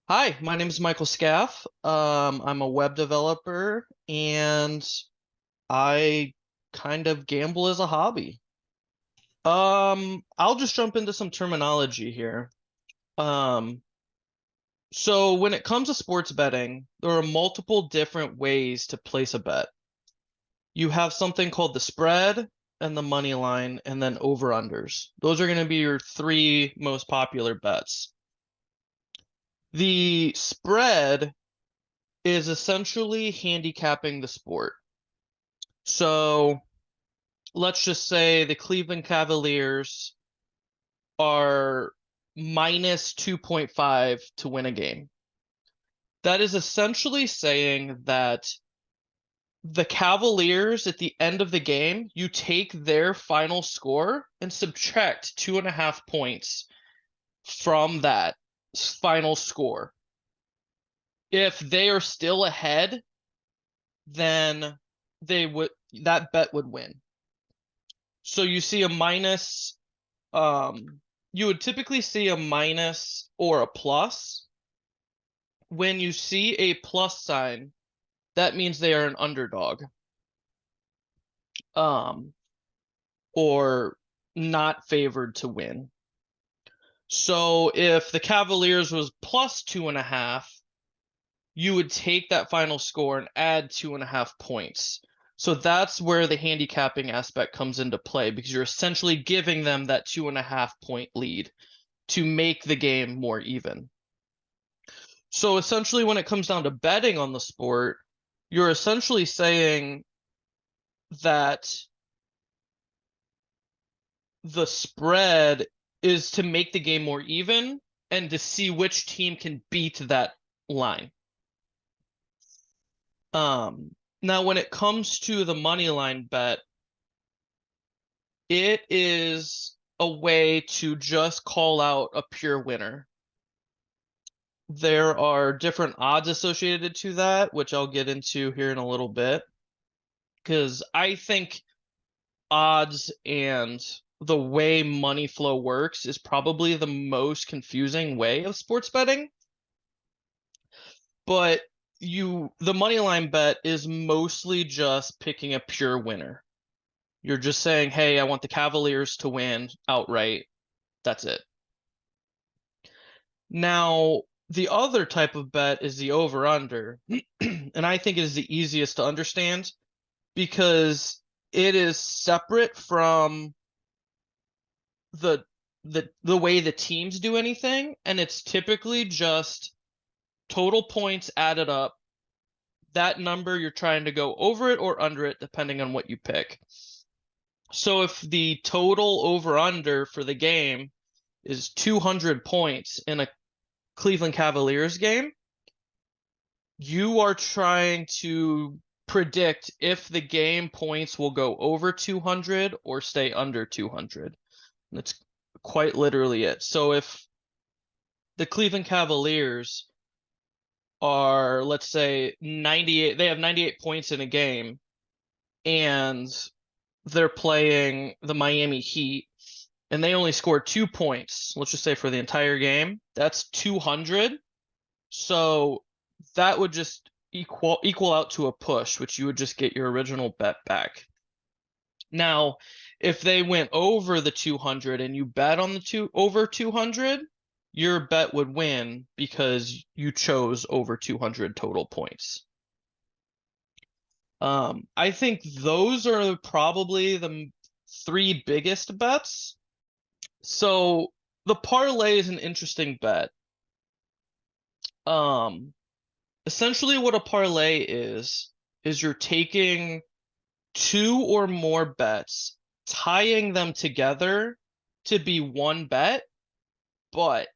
Hi, my name is Michael Scaff. I'm a web developer and I kind of gamble as a hobby. I'll just jump into some terminology here. Um, so when it comes to sports betting, there are multiple different ways to place a bet. You have something called the spread and the money line and then over-unders. Those are going to be your three most popular bets. The spread is essentially handicapping the sport. So let's just say the Cleveland Cavaliers are minus 2.5 to win a game. That is essentially saying that the Cavaliers at the end of the game, you take their final score and subtract 2.5 points from that final score. If they are still ahead, then they would that bet would win. So you see a minus, you would typically see a minus or a plus. When you see a plus sign, that means they are an underdog, um, or not favored to win. So if the Cavaliers was plus 2.5, you would take that final score and add 2.5 points. So that's where the handicapping aspect comes into play because you're essentially giving them that 2.5 point lead to make the game more even. So essentially, when it comes down to betting on the sport, you're essentially saying that the spread is to make the game more even and to see which team can beat that line. Now when it comes to the money line bet, it is a way to just call out a pure winner. There are different odds associated to that, which I'll get into here in a little bit, because I think odds and the way money flow works is probably the most confusing way of sports betting. But the money line bet is mostly just picking a pure winner. You're just saying, hey, I want the Cavaliers to win outright. That's it. Now, the other type of bet is the over under. And I think it is the easiest to understand because it is separate from the the way the teams do anything, and it's typically just total points added up. That number you're trying to go over it or under it, depending on what you pick. So if the total over under for the game is 200 points in a Cleveland Cavaliers game, you are trying to predict if the game points will go over 200 or stay under 200. That's quite literally it. So if the Cleveland Cavaliers are, let's say, 98, they have 98 points in a game, and they're playing the Miami Heat, and they only scored 2 points, let's just say for the entire game, that's 200. So that would just equal out to a push, which you would just get your original bet back. Now, if they went over the 200 and you bet on the over 200, your bet would win because you chose over 200 total points. I think those are probably the three biggest bets. So the parlay is an interesting bet. Um, Essentially what a parlay is you're taking two or more bets, tying them together to be one bet, but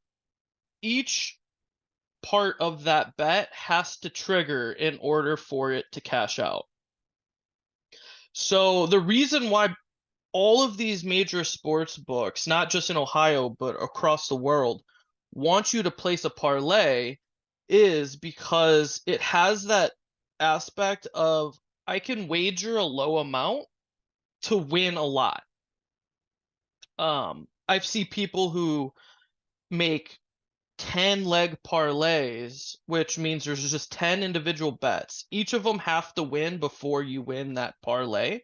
each part of that bet has to trigger in order for it to cash out. So the reason why all of these major sports books, not just in Ohio, but across the world, want you to place a parlay is because it has that aspect of I can wager a low amount to win a lot. I've seen people who make 10 leg parlays, which means there's just 10 individual bets. Each of them have to win before you win that parlay.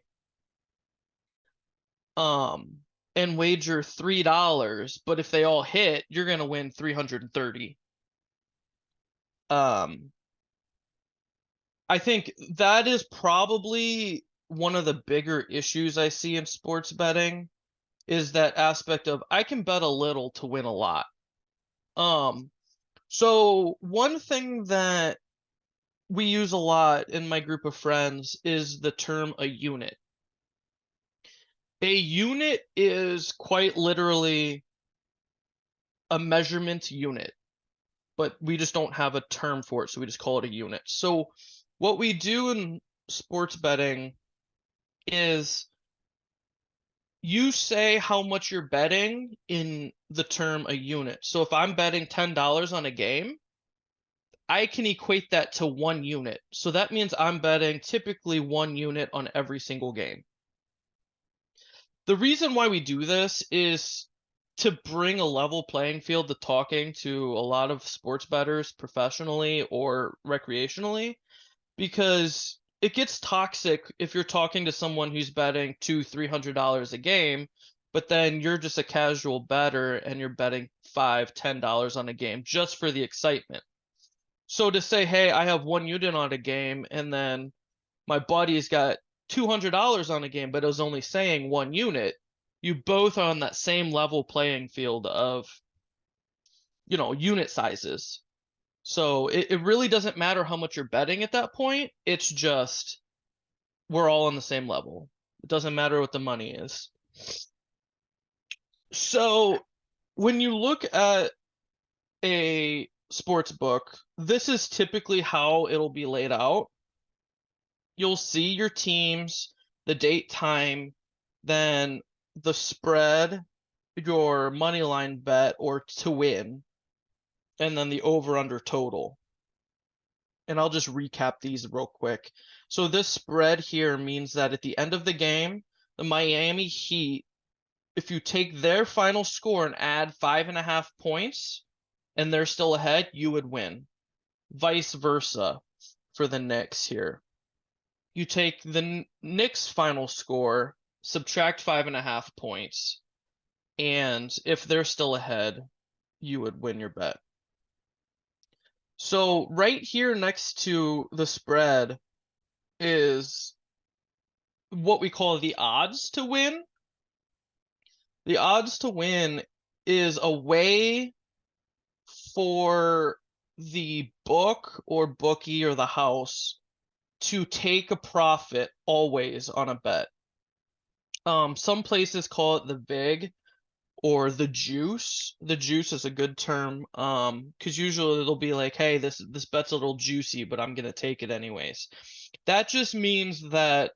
And wager $3, but if they all hit, you're gonna win 330. I think that is probably one of the bigger issues I see in sports betting, is that aspect of I can bet a little to win a lot. So one thing that we use a lot in my group of friends is the term a unit. A unit is quite literally a measurement unit, but we just don't have a term for it, so we just call it a unit. So what we do in sports betting is you say how much you're betting in the term a unit. So if I'm betting $10 on a game, I can equate that to 1 unit. So that means I'm betting typically 1 unit on every single game. The reason why we do this is to bring a level playing field to talking to a lot of sports bettors professionally or recreationally, because it gets toxic if you're talking to someone who's betting $200-300 a game, but then you're just a casual bettor and you're betting $5-10 on a game just for the excitement. So to say, hey, I have 1 unit on a game, and then my buddy's got $200 on a game, but it was only saying 1 unit, you both are on that same level playing field of, unit sizes. So it really doesn't matter how much you're betting at that point. It's just we're all on the same level. It doesn't matter what the money is. So when you look at a sports book, this is typically how it'll be laid out. You'll see your teams, the date, time, then the spread, your money line bet or to win, and then the over under total. And I'll just recap these real quick. So this spread here means that at the end of the game, the Miami Heat, if you take their final score and add 5.5 points and they're still ahead, you would win. Vice versa for the Knicks here. You take the Knicks final score, subtract 5.5 points, and if they're still ahead, you would win your bet. So right here next to the spread is what we call the odds to win. The odds to win is a way for the book or bookie or the house to take a profit always on a bet. Some places call it the vig or the juice. The juice is a good term, because usually it'll be like, hey, this bet's a little juicy, but I'm gonna take it anyways. That just means that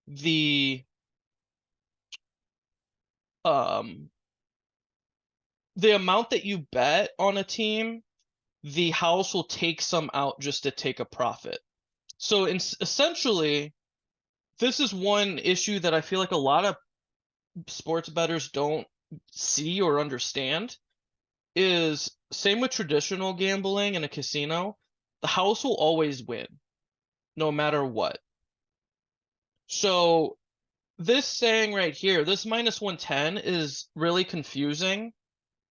the amount that you bet on a team, the house will take some out just to take a profit. So essentially, this is one issue that I feel like a lot of sports bettors don't see or understand, is same with traditional gambling in a casino, the house will always win, no matter what. So this saying right here, this minus 110 is really confusing,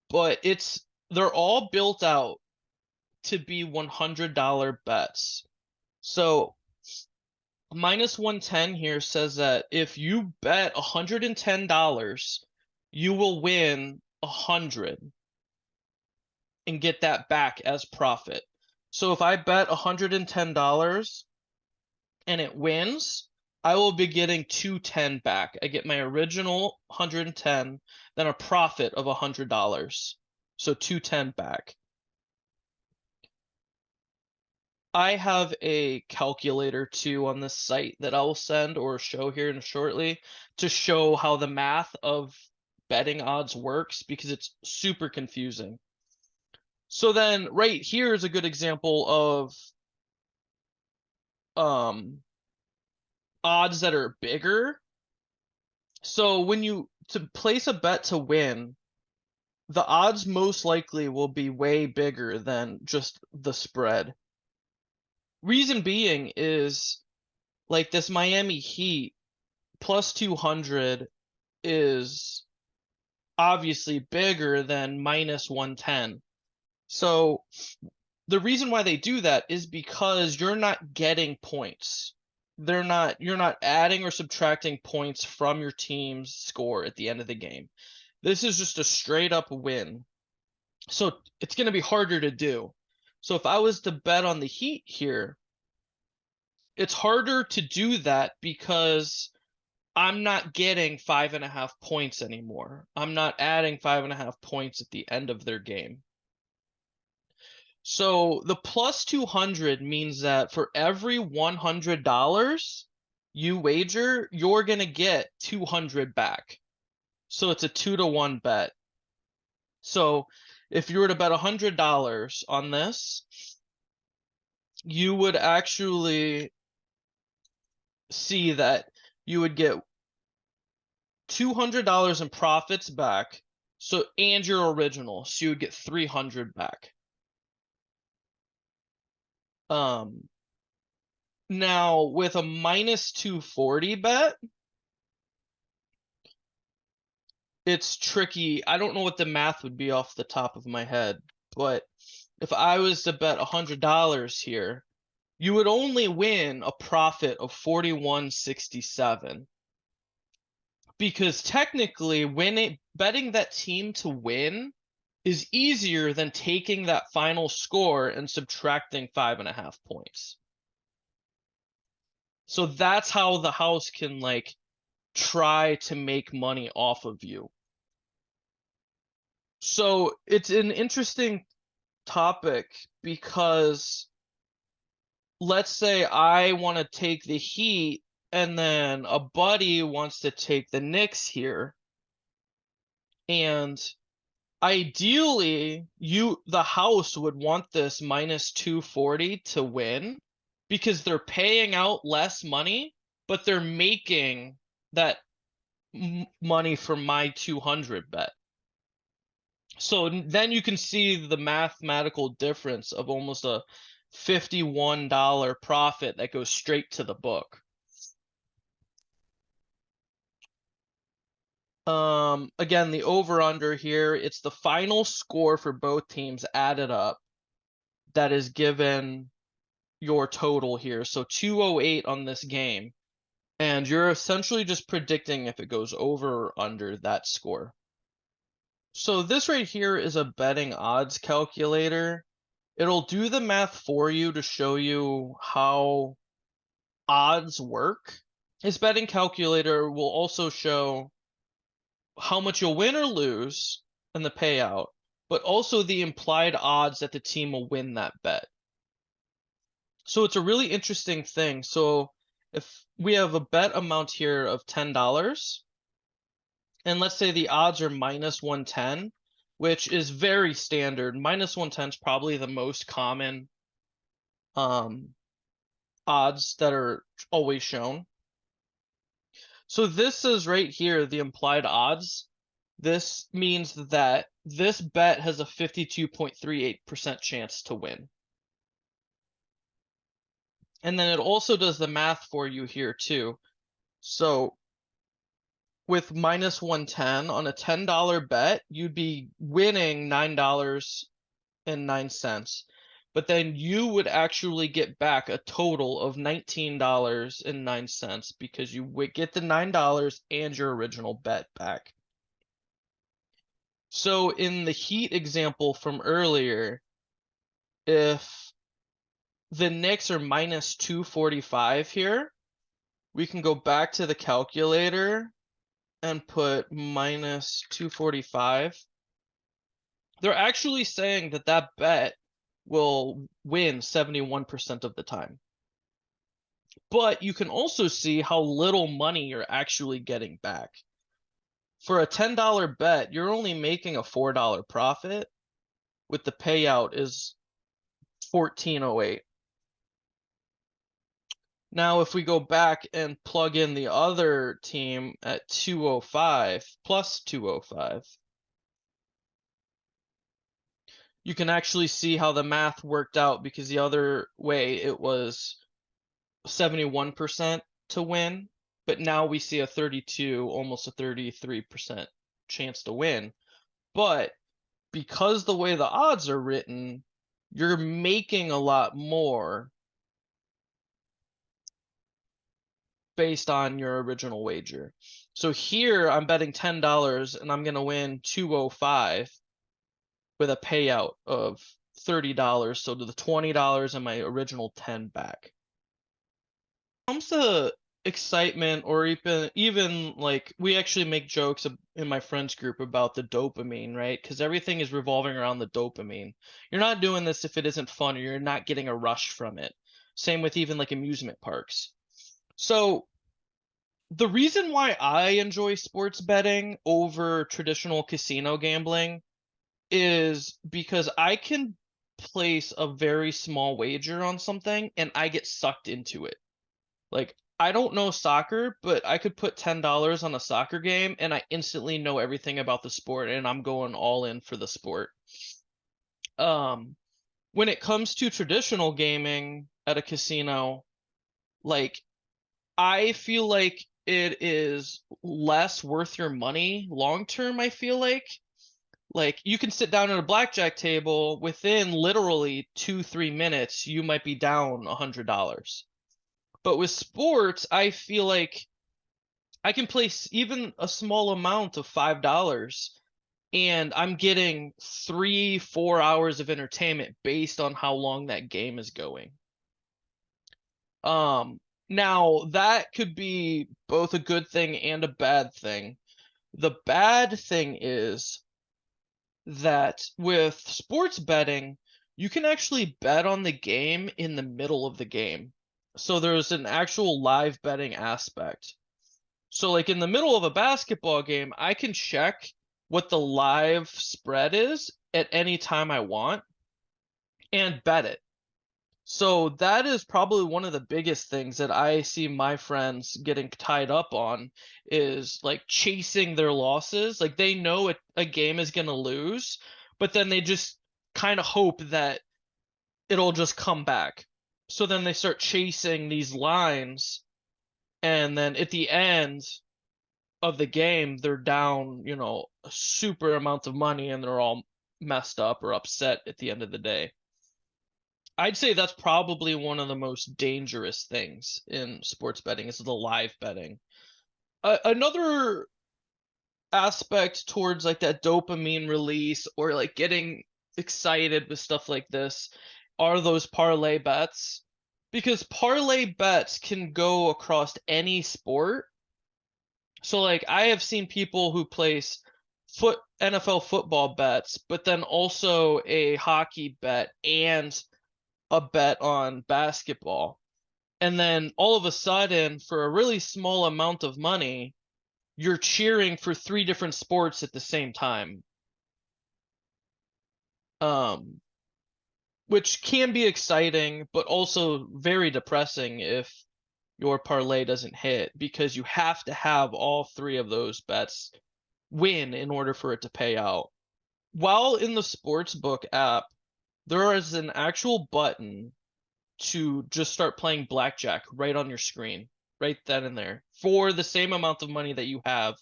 but they're all built out to be $100 bets. So minus 110 here says that if you bet $110, you will win 100 and get that back as profit. So if I bet $110 and it wins, I will be getting 210 back. I get my original 110, then a profit of $100. So 210 back. I have a calculator too on this site that I will send or show here in shortly to show how the math of betting odds works, because it's super confusing. So then right here is a good example of odds that are bigger. So to place a bet to win, the odds most likely will be way bigger than just the spread. Reason being is like this Miami Heat plus 200 is obviously bigger than minus 110. So the reason why they do that is because you're not getting points. You're not adding or subtracting points from your team's score at the end of the game. This is just a straight up win. So it's going to be harder to do. So if I was to bet on the Heat here, it's harder to do that because I'm not getting 5.5 points anymore. I'm not adding 5.5 points at the end of their game. So the plus 200 means that for every $100 you wager, you're going to get 200 back. So it's a 2-to-1 bet. So if you were to bet $100 on this, you would actually see that you would get $200 in profits back. So, and your original, so you would get 300 back. Now with a minus 240 bet, it's tricky. I don't know what the math would be off the top of my head, but if I was to bet $100 here, you would only win a profit of 41.67. Because technically, betting that team to win is easier than taking that final score and subtracting 5.5 points. So that's how the house can like try to make money off of you. So it's an interesting topic because let's say I want to take the Heat and then a buddy wants to take the Knicks here. And ideally, the house would want this minus 240 to win because they're paying out less money, but they're making that money from my 200 bet. So then you can see the mathematical difference of almost a $51 profit that goes straight to the book. Again, the over-under here, it's the final score for both teams added up that is given your total here. So 208 on this game. And you're essentially just predicting if it goes over or under that score. So this right here is a betting odds calculator. It'll do the math for you to show you how odds work. This betting calculator will also show how much you'll win or lose in the payout, but also the implied odds that the team will win that bet. So it's a really interesting thing. So if we have a bet amount here of $10, and let's say the odds are minus 110, which is very standard. Minus 110 is probably the most common odds that are always shown. So this is right here, the implied odds. This means that this bet has a 52.38% chance to win. And then it also does the math for you here too. So with minus 110 on a $10 bet, you'd be winning $9.09. But then you would actually get back a total of $19.09 because you would get the $9 and your original bet back. So in the Heat example from earlier, if the Knicks are minus 245 here, we can go back to the calculator and put minus 245. They're actually saying that that bet will win 71% of the time. But you can also see how little money you're actually getting back. For a $10 bet, you're only making a $4 profit, with the payout is $14.08. Now, if we go back and plug in the other team at 205 plus 205, you can actually see how the math worked out, because the other way it was 71% to win, but now we see a 32, almost a 33% chance to win. But because the way the odds are written, you're making a lot more based on your original wager. So here I'm betting $10 and I'm going to win 205 with a payout of $30. So to the $20 and my original 10 back. When it comes to excitement, or even like, we actually make jokes in my friends group about the dopamine, right? Because everything is revolving around the dopamine. You're not doing this if it isn't fun, or you're not getting a rush from it. Same with even like amusement parks. So the reason why I enjoy sports betting over traditional casino gambling is because I can place a very small wager on something and I get sucked into it. Like, I don't know soccer, but I could put $10 on a soccer game and I instantly know everything about the sport and I'm going all in for the sport. When it comes to traditional gaming at a casino, like, I feel like it is less worth your money long term, I feel like you can sit down at a blackjack table, within literally 2-3 minutes you might be down $100. But with sports, I feel like I can place even a small amount of $5 and I'm getting 3-4 hours of entertainment based on how long that game is going. Now that could be both a good thing and a bad thing. The bad thing is that with sports betting, you can actually bet on the game in the middle of the game. So there's an actual live betting aspect. So like in the middle of a basketball game, I can check what the live spread is at any time I want and bet it. So that is probably one of the biggest things that I see my friends getting tied up on, is like chasing their losses. Like, they know a game is going to lose, but then they just kind of hope that it'll just come back. So then they start chasing these lines, and then at the end of the game, they're down, a super amount of money, and they're all messed up or upset at the end of the day. I'd say that's probably one of the most dangerous things in sports betting, is the live betting. Another aspect towards like that dopamine release, or like getting excited with stuff like this, are those parlay bets. Because parlay bets can go across any sport. So like, I have seen people who place NFL football bets, but then also a hockey bet and a bet on basketball. And then all of a sudden, for a really small amount of money, you're cheering for 3 different sports at the same time. Which can be exciting, but also very depressing if your parlay doesn't hit, because you have to have all 3 of those bets win in order for it to pay out. While in the Sportsbook app, there is an actual button to just start playing blackjack right on your screen, right then and there, for the same amount of money that you have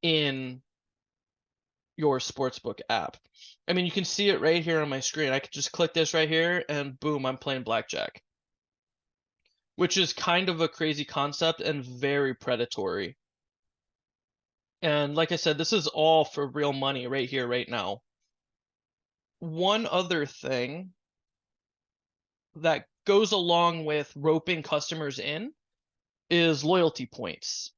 in your sportsbook app. I mean, you can see it right here on my screen. I could just click this right here and boom, I'm playing blackjack. Which is kind of a crazy concept and very predatory. And like I said, this is all for real money right here, right now. One other thing that goes along with roping customers in is loyalty points.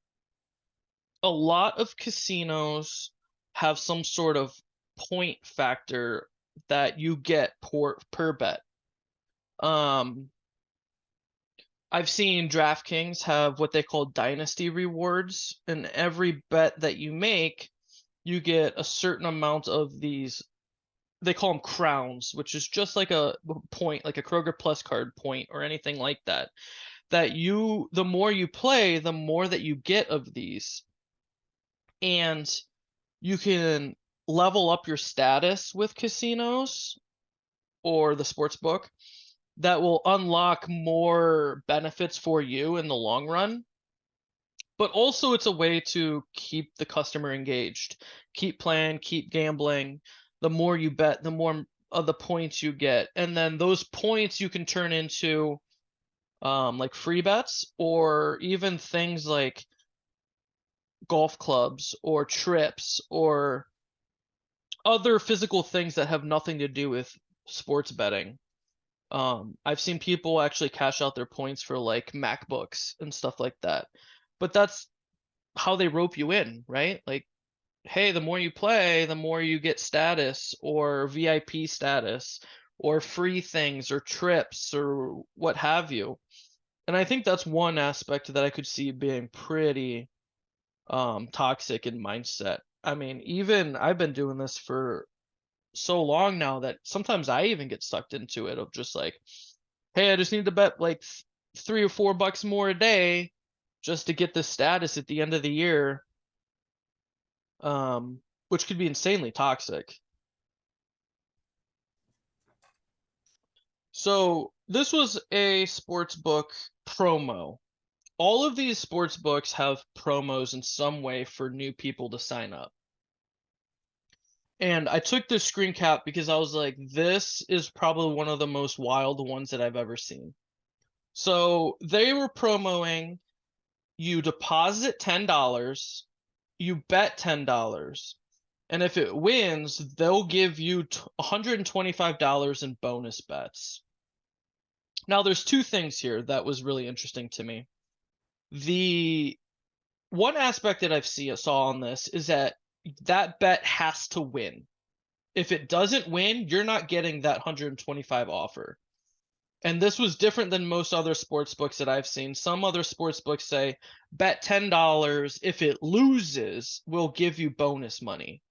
A lot of casinos have some sort of point factor that you get per bet. I've seen DraftKings have what they call dynasty rewards, and every bet that you make, you get a certain amount of these. They call them crowns, which is just like a point, like a Kroger Plus card point or anything like that. The more you play, the more that you get of these. And you can level up your status with casinos or the sports book that will unlock more benefits for you in the long run. But also it's a way to keep the customer engaged, keep playing, keep gambling. The more you bet, the more of the points you get. And then those points you can turn into like free bets or even things like golf clubs or trips or other physical things that have nothing to do with sports betting. I've seen people actually cash out their points for like MacBooks and stuff like that. But that's how they rope you in, right? Like, hey, the more you play, the more you get status or VIP status or free things or trips or what have you. And I think that's one aspect that I could see being pretty toxic in mindset. I mean, even I've been doing this for so long now that sometimes I even get sucked into it of just like, hey, I just need to bet like $3 or $4 more a day just to get the status at the end of the year, which could be insanely toxic. So this was a sports book promo. All of these sports books have promos in some way for new people to sign up. And I took this screen cap because I was like, this is probably one of the most wild ones that I've ever seen. So they were promoting you deposit $10, you bet $10, and if it wins, they'll give you $125 in bonus bets. Now, there's two things here that was really interesting to me. The one aspect that saw on this is that bet has to win. If it doesn't win, you're not getting that 125 offer. And this was different than most other sports books that I've seen. Some other sports books say bet $10. If it loses, we'll give you bonus money.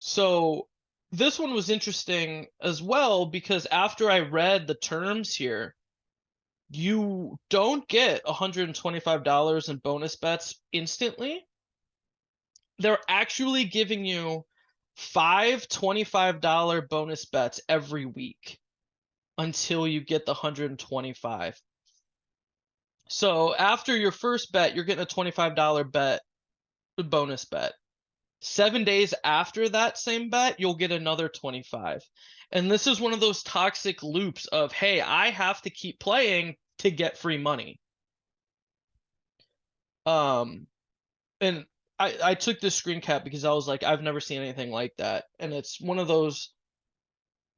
So this one was interesting as well because after I read the terms here, you don't get $125 in bonus bets instantly. They're actually giving you 5 $25 bonus bets every week until you get the 125. So after your first bet, you're getting a $25 bet, bonus bet. 7 days after that same bet, you'll get another 25. And this is one of those toxic loops of, hey, I have to keep playing to get free money. And I took this screen cap because I was like, I've never seen anything like that. And it's one of those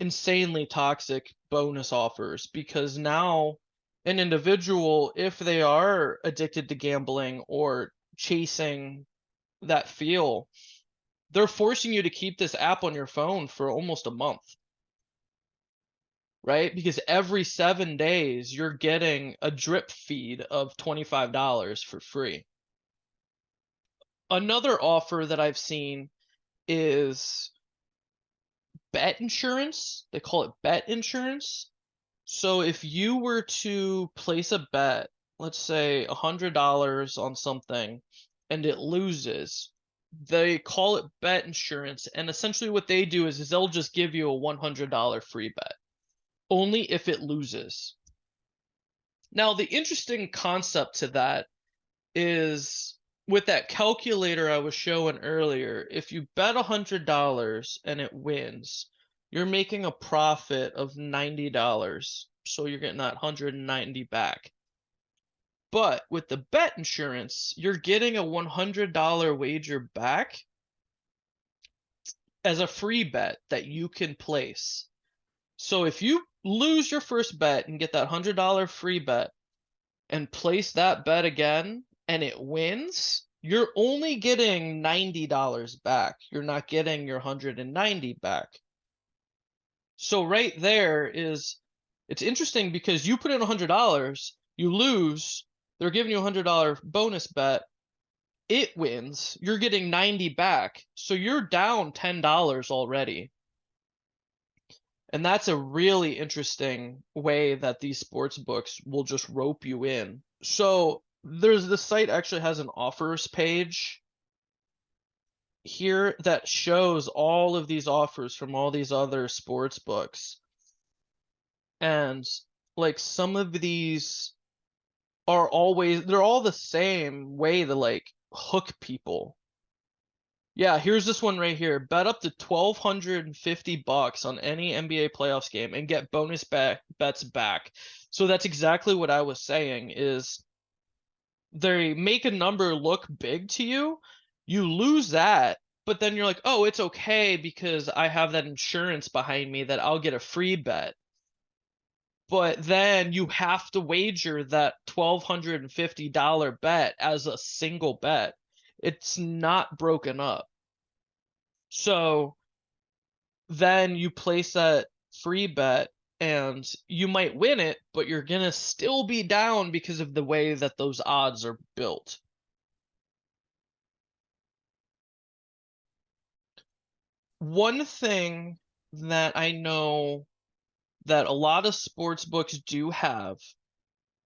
insanely toxic bonus offers because now an individual, if they are addicted to gambling or chasing that feel, they're forcing you to keep this app on your phone for almost a month, right? Because every 7 days you're getting a drip feed of $25 for free. Another offer that I've seen is bet insurance. They call it bet insurance. So if you were to place a bet, let's say $100 on something, and it loses, they call it bet insurance. And essentially what they do is they'll just give you a $100 free bet, only if it loses. Now, the interesting concept to that is with that calculator I was showing earlier, if you bet $100 and it wins, you're making a profit of $90. So you're getting that 190 back. But with the bet insurance, you're getting a $100 wager back as a free bet that you can place. So if you lose your first bet and get that $100 free bet and place that bet again and it wins, you're only getting $90 back. You're not getting your 190 back. So right there it's interesting because you put in $100, you lose, they're giving you a $100 bonus bet, it wins, you're getting 90 back. So you're down $10 already. And that's a really interesting way that these sports books will just rope you in. So the site actually has an offers page here that shows all of these offers from all these other sports books. And like some of these they're all the same way to like hook people. Yeah, here's this one right here. Bet up to $1,250 on any NBA playoffs game and get bonus bets back. So that's exactly what I was saying is they make a number look big to you, you lose that, but then you're like, oh, it's okay because I have that insurance behind me that I'll get a free bet. But then you have to wager that $1,250 bet as a single bet. It's not broken up. So then you place that free bet and you might win it, but you're going to still be down because of the way that those odds are built. One thing that I know that a lot of sports books do have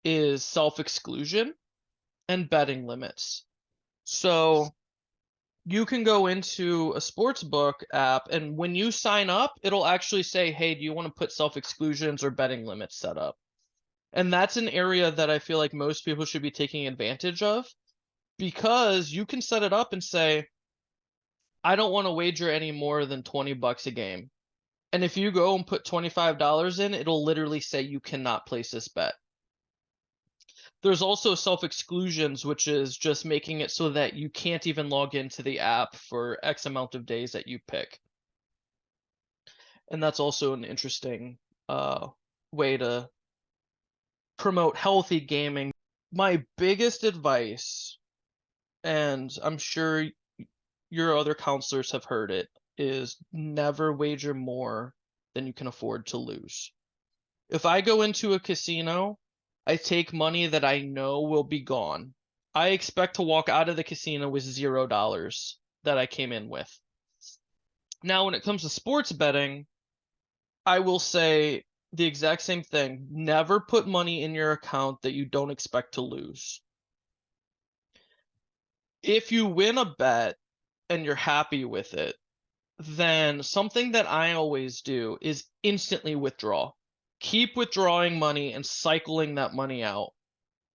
is self-exclusion and betting limits. So you can go into a sports book app, and when you sign up, it'll actually say, hey, do you want to put self-exclusions or betting limits set up? And that's an area that I feel like most people should be taking advantage of, because you can set it up and say, I don't want to wager any more than $20 a game. And if you go and put $25 in, it'll literally say you cannot place this bet. There's also self-exclusions, which is just making it so that you can't even log into the app for X amount of days that you pick. And that's also an interesting way to promote healthy gaming. My biggest advice, and I'm sure your other counselors have heard it, is never wager more than you can afford to lose. If I go into a casino, I take money that I know will be gone. I expect to walk out of the casino with $0 that I came in with. Now, when it comes to sports betting, I will say the exact same thing. Never put money in your account that you don't expect to lose. If you win a bet and you're happy with it, then something that I always do is instantly withdraw. Keep withdrawing money and cycling that money out.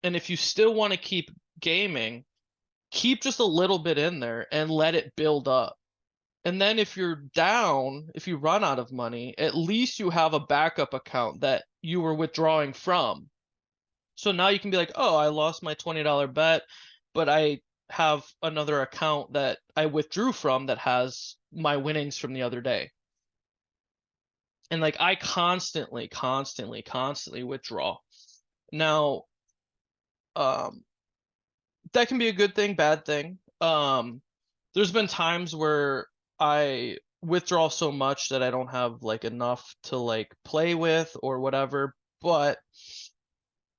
And if you still want to keep gaming, keep just a little bit in there and let it build up. And then if you're down, if you run out of money, at least you have a backup account that you were withdrawing from. So now you can be like, oh, I lost my $20 bet, but I have another account that I withdrew from that has my winnings from the other day. And like I constantly withdraw. Now, that can be a good thing, bad thing. There's been times where I withdraw so much that I don't have like enough to like play with or whatever, but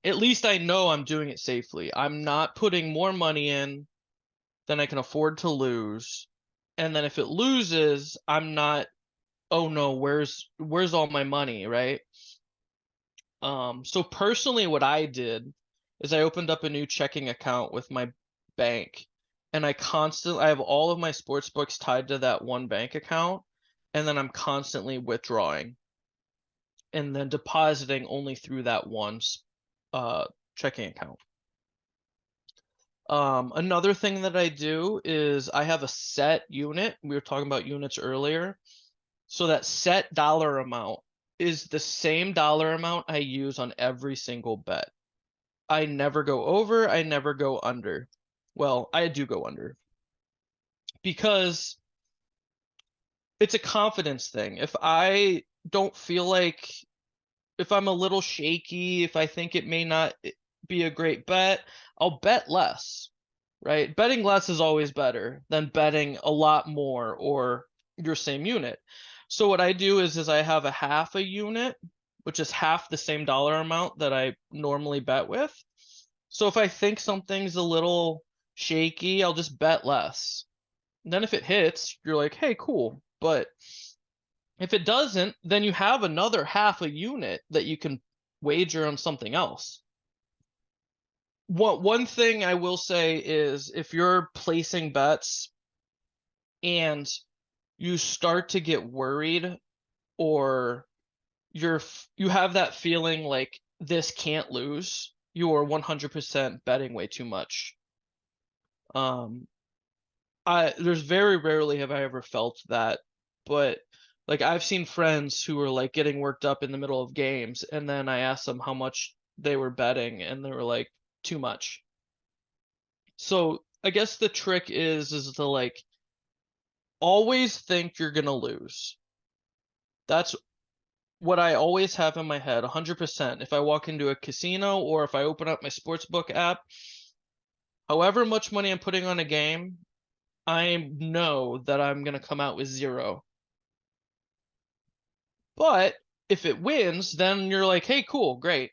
at least I know I'm doing it safely. I'm not putting more money in than I can afford to lose. And then if it loses, I'm not, oh no, where's all my money, right? So personally what I did is I opened up a new checking account with my bank, and I have all of my sports books tied to that one bank account, and then I'm constantly withdrawing and then depositing only through that one checking account. Another thing that I do is I have a set unit. We were talking about units earlier. So that set dollar amount is the same dollar amount I use on every single bet. I never go over, I never go under. Well, I do go under because it's a confidence thing. If I don't feel like, if I'm a little shaky, if I think it may not be a great bet, I'll bet less, right? Betting less is always better than betting a lot more or your same unit. So what I do is I have a half a unit, which is half the same dollar amount that I normally bet with. So if I think something's a little shaky, I'll just bet less. And then if it hits, you're like, hey, cool. But if it doesn't, then you have another half a unit that you can wager on something else. One thing I will say is if you're placing bets, and you start to get worried, or you have that feeling like this can't lose, you are 100% betting way too much. There's very rarely have I ever felt that, but like I've seen friends who were like getting worked up in the middle of games, and then I asked them how much they were betting, and they were like, too much. So I guess the trick is to like always think you're gonna lose. That's what I always have in my head, 100%. If I walk into a casino or if I open up my sportsbook app, however much money I'm putting on a game, I know that I'm gonna come out with zero. But if it wins, then you're like, hey, cool, great.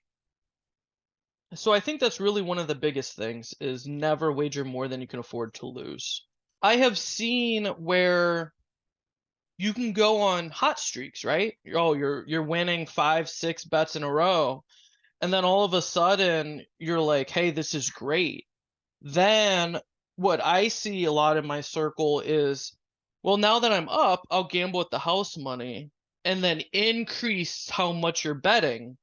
So I think that's really one of the biggest things is never wager more than you can afford to lose. I have seen where you can go on hot streaks, right? Oh, you're winning 5, 6 bets in a row, and then all of a sudden you're like, hey, this is great. Then what I see a lot in my circle is, well, now that I'm up, I'll gamble with the house money and then increase how much you're betting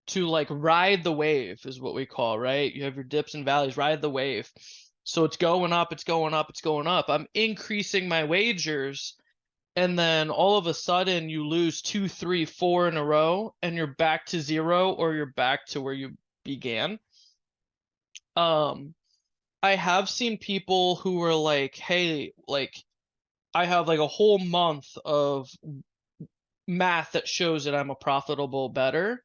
to like ride the wave is what we call, right? You have your dips and valleys, ride the wave. So it's going up, it's going up, it's going up. I'm increasing my wagers, and then all of a sudden you lose 2, 3, 4 in a row, and you're back to zero, or you're back to where you began. I have seen people who were like, hey, like I have like a whole month of math that shows that I'm a profitable bettor.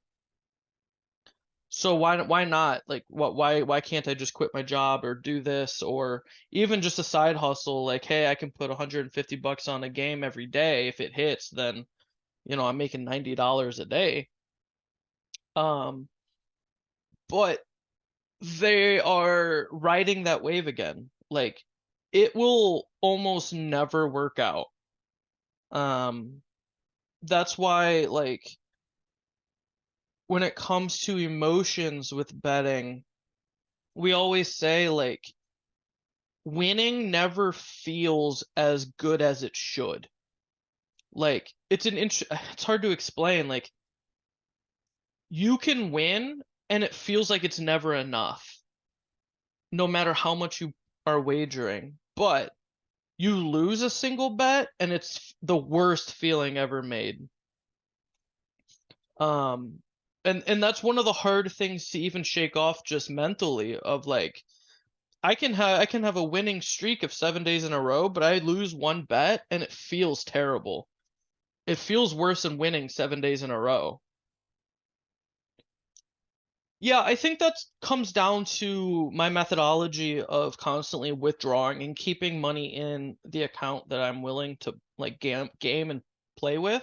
So why not? Like why can't I just quit my job or do this, or even just a side hustle like, hey, I can put 150 bucks on a game every day. If it hits, then I'm making $90 a day. But they are riding that wave again. Like it will almost never work out. That's why like when it comes to emotions with betting, we always say like winning never feels as good as it should. Like it's hard to explain. Like you can win and it feels like it's never enough, no matter how much you are wagering. But you lose a single bet and it's the worst feeling ever made. And that's one of the hard things to even shake off just mentally of like I can have a winning streak of 7 days in a row, but I lose one bet and it feels terrible. It feels worse than winning 7 days in a row. Yeah, I think that comes down to my methodology of constantly withdrawing and keeping money in the account that I'm willing to like game and play with,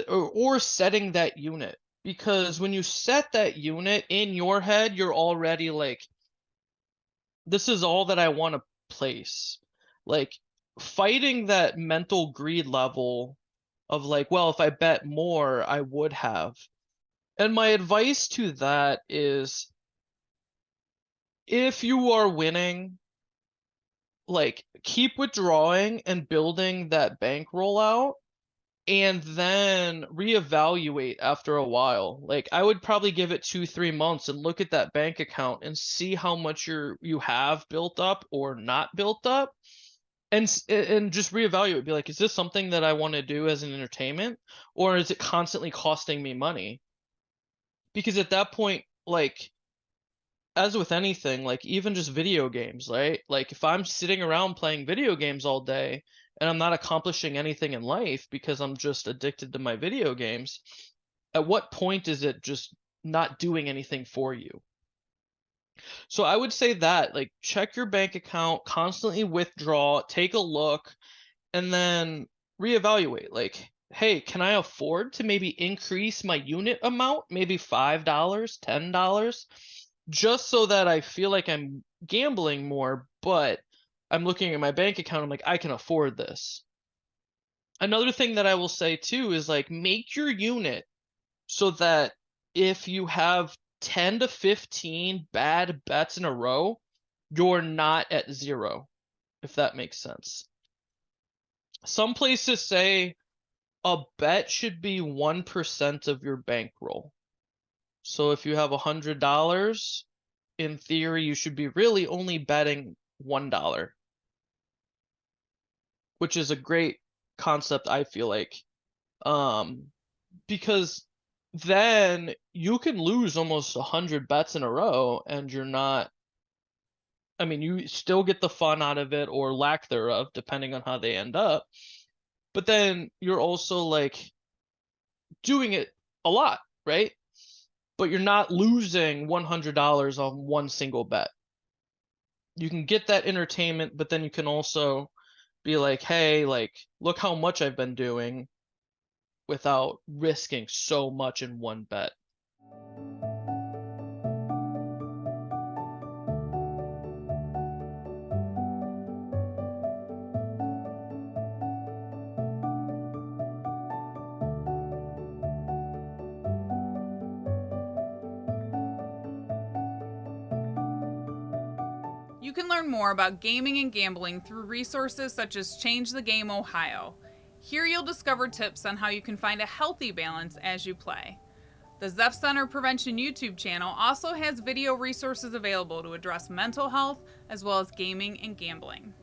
or setting that unit. Because when you set that unit in your head, you're already like, this is all that I want to place. Like fighting that mental greed level of like, well, if I bet more, I would have. And my advice to that is if you are winning, like keep withdrawing and building that bankroll out and then reevaluate after a while. Like I would probably give it 2, 3 months and look at that bank account and see how much you have built up or not built up, and just reevaluate. Be like, is this something that I want to do as an entertainment, or is it constantly costing me money? Because at that point, like as with anything, like even just video games, right? Like if I'm sitting around playing video games all day and I'm not accomplishing anything in life because I'm just addicted to my video games, at what point is it just not doing anything for you? So I would say that, like, check your bank account, constantly withdraw, take a look, and then reevaluate. Like, hey, can I afford to maybe increase my unit amount, maybe $5, $10, just so that I feel like I'm gambling more, but I'm looking at my bank account, I'm like, I can afford this. Another thing that I will say too is like make your unit so that if you have 10 to 15 bad bets in a row, you're not at zero, if that makes sense. Some places say a bet should be 1% of your bankroll. So if you have $100, in theory, you should be really only betting $1, which is a great concept, I feel like. Because then you can lose almost 100 bets in a row and you're not, I mean, you still get the fun out of it or lack thereof, depending on how they end up. But then you're also like doing it a lot, right? But you're not losing $100 on one single bet. You can get that entertainment, but then you can also be like, hey, like, look how much I've been doing without risking so much in one bet. You can learn more about gaming and gambling through resources such as Change the Game Ohio. Here you'll discover tips on how you can find a healthy balance as you play. The Zeph Center Prevention YouTube channel also has video resources available to address mental health as well as gaming and gambling.